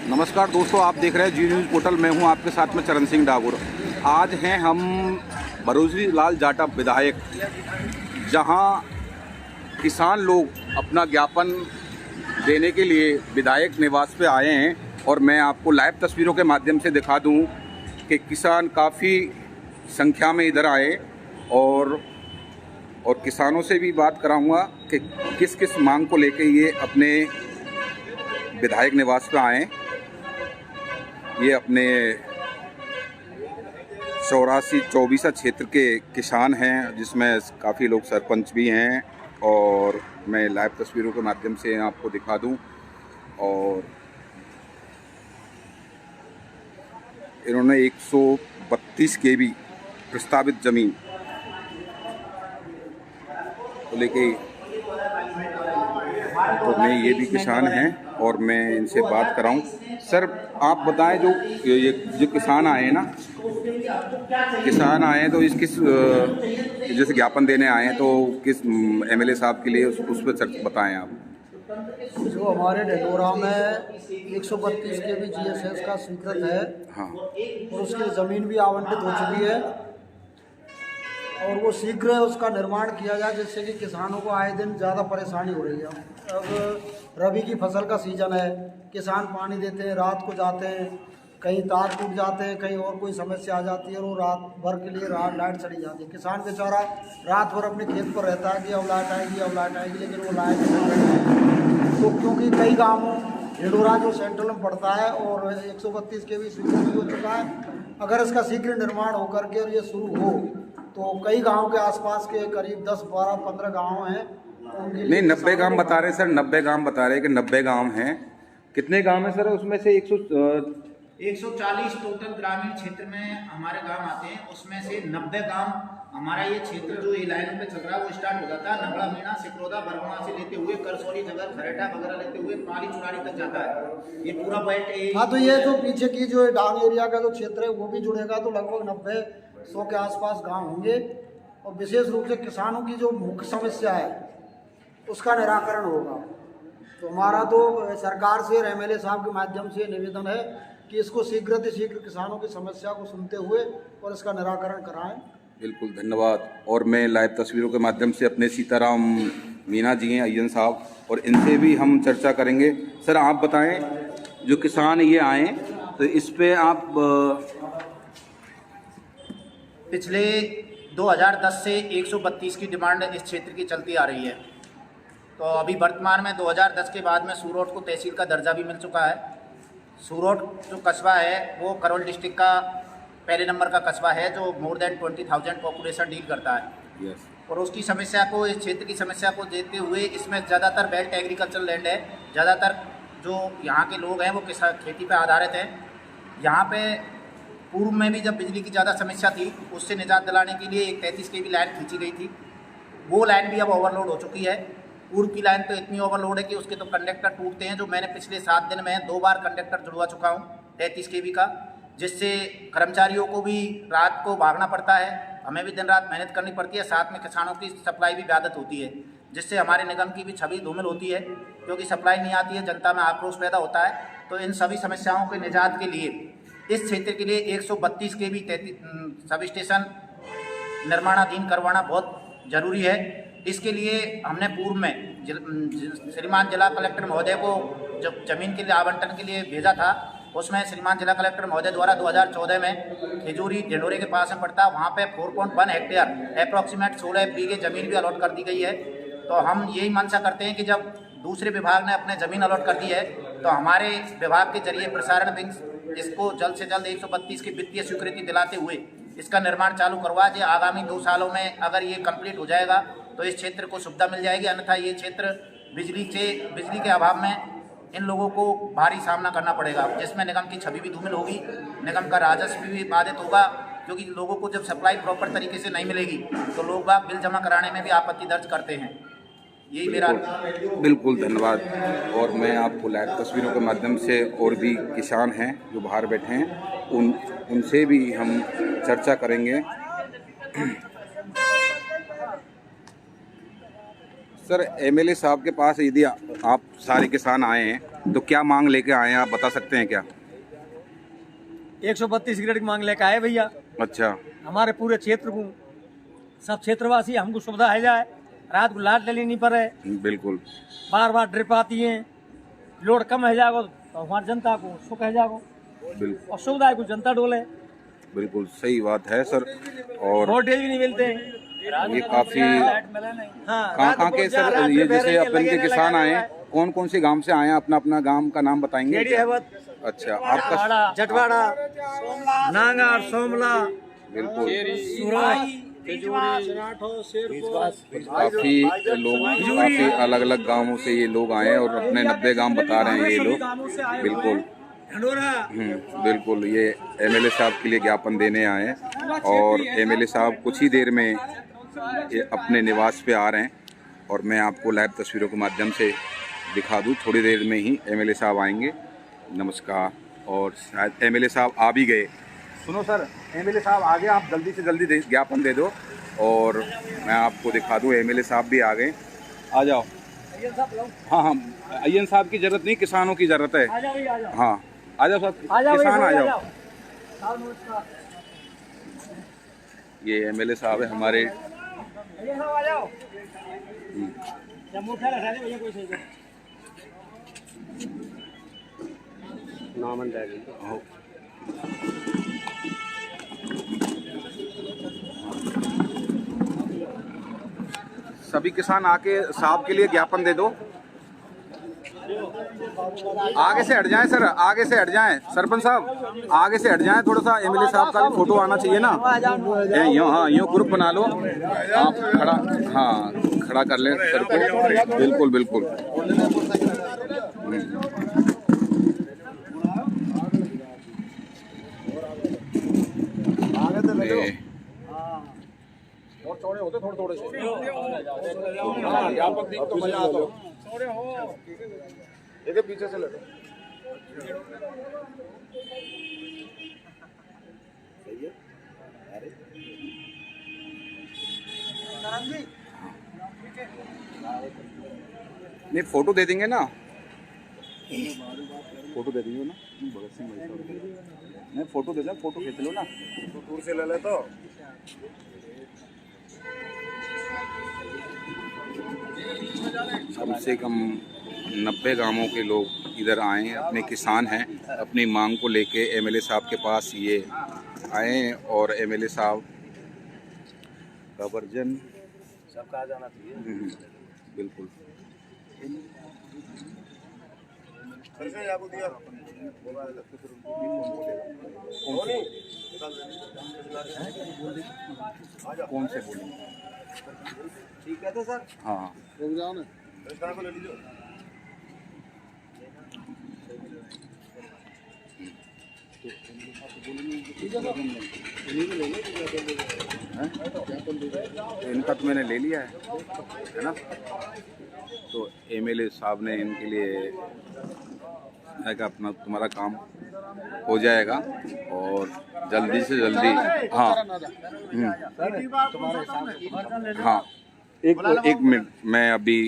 नमस्कार दोस्तों, आप देख रहे हैं जी न्यूज़ पोर्टल। मैं हूं आपके साथ में चरण सिंह डागुर। आज हैं हम भरोसी लाल जाटव विधायक, जहां किसान लोग अपना ज्ञापन देने के लिए विधायक निवास पे आए हैं। और मैं आपको लाइव तस्वीरों के माध्यम से दिखा दूं कि किसान काफ़ी संख्या में इधर आए और किसानों से भी बात कराऊंगा कि किस किस मांग को लेके ये अपने विधायक निवास पे आए। ये अपने 84 क्षेत्र के किसान हैं, जिसमें काफ़ी लोग सरपंच भी हैं। और मैं लाइव तस्वीरों के माध्यम से आपको दिखा दूं। और इन्होंने 132 केवी प्रस्तावित ज़मीन को लेके, तो मैं ये भी किसान हैं और मैं इनसे बात कराऊं। सर, आप बताएं, जो किसान आए हैं ना, किसान आए हैं तो जैसे ज्ञापन देने आए हैं, तो किस एमएलए साहब के लिए उस पर बताएं आप। जो हमारे ढिंडोरा में 132 के भी जीएसएस का स्वीकृत है। हाँ। और उसकी ज़मीन भी आवंटित हो चुकी है और वो शीघ्र उसका निर्माण किया जाए, जिससे कि किसानों को आए दिन ज़्यादा परेशानी हो रही है। अब रबी की फसल का सीज़न है, किसान पानी देते हैं, रात को जाते हैं, कहीं तार टूट जाते हैं, कहीं और कोई समस्या आ जाती है और वो रात भर के लिए लाइट चली जाती है। किसान बेचारा रात भर अपने खेत पर रहता है कि अब लाइट आएगी, लेकिन वो लाइट नहीं आएगी। तो क्योंकि कई गाँवों ढिंडोरा जो सेंट्रल में पड़ता है और 132 के भी स्वीकृत हो चुका है। अगर इसका शीघ्र निर्माण होकर के और ये शुरू हो तो कई गांव के आसपास के करीब 10, 12, 15 गांव हैं। नहीं, 90 गांव बता रहे सर, 90 गांव बता रहे कि 90 गांव हैं। कितने गांव हैं सर? उसमें से 140 टोटल ग्रामीण क्षेत्र में हमारे गांव आते हैं। उसमें से 90 गांव हमारा ये क्षेत्र जो ये लाइन पे चल रहा है वो स्टार्ट हो जाता है नगड़ा, मीणा, सिकरौदा, बरगुना से लेते हुए करसौली, नगर, खरेटा वगैरह लेते हुए पाली चुराड़ी तक जाता है ये पूरा बेल्ट। हाँ, तो ये जो पीछे की जो डांग एरिया का जो क्षेत्र है वो भी जुड़ेगा, तो लगभग 90-100 के आसपास गाँव होंगे। और विशेष रूप से किसानों की जो मुख्य समस्या है उसका निराकरण होगा। तो हमारा तो सरकार से और एमएलए साहब के माध्यम से निवेदन है कि इसको शीघ्र से शीघ्र किसानों की समस्या को सुनते हुए और इसका निराकरण कराएं। बिल्कुल, धन्यवाद। और मैं लाइव तस्वीरों के माध्यम से अपने सीताराम मीना जी हैं, अय्यन साहब, और इनसे भी हम चर्चा करेंगे। सर, आप बताएं, जो किसान ये आए तो इस पे आप पिछले 2010 से 132 की डिमांड इस क्षेत्र की चलती आ रही है। तो अभी वर्तमान में 2010 के बाद में सूरोट को तहसील का दर्जा भी मिल चुका है। सूरोट जो कस्बा है वो करौल डिस्ट्रिक्ट का पहले नंबर का कस्बा है, जो मोर देन 20,000 पॉपुलेशन डील करता है। यस। और उसकी समस्या को, इस क्षेत्र की समस्या को देखते हुए इसमें ज़्यादातर बेल्ट एग्रीकल्चर लैंड है। ज़्यादातर जो यहाँ के लोग हैं वो खेती पर आधारित हैं। यहाँ पे पूर्व में भी जब बिजली की ज़्यादा समस्या थी, उससे निजात दिलाने के लिए एक 33 kV लाइन खींची गई थी। वो लाइन भी अब ओवरलोड हो चुकी है। पूर्व की लाइन तो इतनी ओवरलोड है कि उसके तो कंडक्टर टूटते हैं। जो मैंने पिछले 7 दिन में 2 बार कंडक्टर जुड़वा चुका हूँ 33 kV का, जिससे कर्मचारियों को भी रात को भागना पड़ता है, हमें भी दिन रात मेहनत करनी पड़ती है, साथ में किसानों की सप्लाई भी व्याहत होती है, जिससे हमारे निगम की भी छवि धूमिल होती है, क्योंकि सप्लाई नहीं आती है, जनता में आक्रोश पैदा होता है। तो इन सभी समस्याओं के निजात के लिए इस क्षेत्र के लिए 132 kV सब स्टेशन निर्माणाधीन करवाना बहुत ज़रूरी है। इसके लिए हमने पूर्व में श्रीमान जिला कलेक्टर महोदय को जब जमीन के लिए आवंटन के लिए भेजा था, उसमें श्रीमान जिला कलेक्टर महोदय द्वारा 2014 में खिजूरी ढिंडोरे के पास में पड़ता है, वहाँ पे 4.1 हेक्टेयर अप्रॉक्सीमेट 16 बीघे जमीन भी अलॉट कर दी गई है। तो हम यही मंशा करते हैं कि जब दूसरे विभाग ने अपने ज़मीन अलॉट कर दी है तो हमारे विभाग के जरिए प्रसारण विंग इसको जल्द से जल्द 132 की वित्तीय स्वीकृति दिलाते हुए इसका निर्माण चालू करवा दे। आगामी 2 सालों में अगर ये कंप्लीट हो जाएगा तो इस क्षेत्र को सुविधा मिल जाएगी, अन्यथा ये क्षेत्र बिजली के अभाव में इन लोगों को भारी सामना करना पड़ेगा, जिसमें निगम की छवि भी धूमिल होगी, निगम का राजस्व भी बाधित होगा, क्योंकि लोगों को जब सप्लाई प्रॉपर तरीके से नहीं मिलेगी तो लोग बाग बिल जमा कराने में भी आपत्ति दर्ज करते हैं। यही मेरा बिल्कुल धन्यवाद। और मैं आपको लाइव तस्वीरों के माध्यम से, और भी किसान हैं जो बाहर बैठे हैं, उनसे भी हम चर्चा करेंगे। सर एमएलए साहब के पास यदि आप सारे किसान आए हैं तो क्या मांग लेके आए हैं, आप बता सकते हैं क्या? 132 ग्रेड की मांग लेकर आए भैया। अच्छा। हमारे पूरे क्षेत्र को सब क्षेत्रवासी हमको सुविधा है जाए, रात को लाइट डली नहीं पड़े, बिल्कुल बार बार ड्रिप आती है, लोड कम है जाएगा तो हमारी जनता को सुख है जाएगा बिल्कुल और सुविधा है को जनता डोले। बिल्कुल सही बात है सर। और वोल्टेज भी नहीं मिलते। ये काफी कहाँ के सर, ये जैसे अपन के किसान आए हैं, कौन कौन से गांव से आए हैं, अपना अपना गांव का नाम बताएंगे? अच्छा, आपका जटवाड़ा, नांगार, सोमला, बिल्कुल काफी लोग काफी अलग अलग गांवों से ये लोग आए हैं और अपने 90 गांव बता रहे हैं ये लोग। बिल्कुल बिल्कुल ये एमएलए साहब के लिए ज्ञापन देने आए हैं और एमएलए साहब कुछ ही देर में ये अपने निवास पे आ रहे हैं और मैं आपको लाइव तस्वीरों के माध्यम से दिखा दूं। थोड़ी देर में ही एमएलए साहब आएंगे। नमस्कार। और शायद एमएलए साहब आ भी गए। सुनो सर, एमएलए साहब आ गए, आप जल्दी से जल्दी ज्ञापन दे दो और मैं आपको दिखा दूं। एमएलए साहब भी आ गए, आ जाओ। हाँ हाँ, अय्यन साहब की जरूरत नहीं, किसानों की जरूरत है। हाँ आ जाओ साहब, किसान आ जाओ। ये एमएलए साहब है हमारे। सभी किसान आके साहब के लिए ज्ञापन दे दो। आगे से हट जाएं सर, आगे से हट जाएं। सरपंच साहब आगे से हट जाएं थोड़ा सा, एमएलए साहब का भी फोटो आना चाहिए ना। यूँ हाँ, यूँ ग्रुप बना लो आप, खड़ा, हाँ खड़ा कर लें सर को। बिल्कुल बिल्कुल। और चौड़े होते थोड़े थोड़े से। देखिए पीछे से लड़ो। सही है। अरे नहीं फोटो दे देंगे ना, फोटो दे देंगे ना भगत सिंह भाई साहब। नहीं फोटो दे दें, फोटो खींच लो ना, तो दूर से ले ले तो। कम से कम 90 गांवों के लोग इधर आए हैं, अपने किसान हैं, अपनी मांग को लेके एमएलए साहब के पास ये आए हैं और एमएलए साहब का वर्जन सबका आ जाना चाहिए। बिल्कुल। कौन से बोलेंगे? ठीक है तो सर। हाँ रुक जाओ ना, को ले लीजिए। इनका तो मैंने ले लिया है ना। तो एमएलए साहब ने इनके लिए है कि अपना तुम्हारा काम हो जाएगा और जल्दी से जल्दी। हाँ हाँ, एक मिनट मैं अभी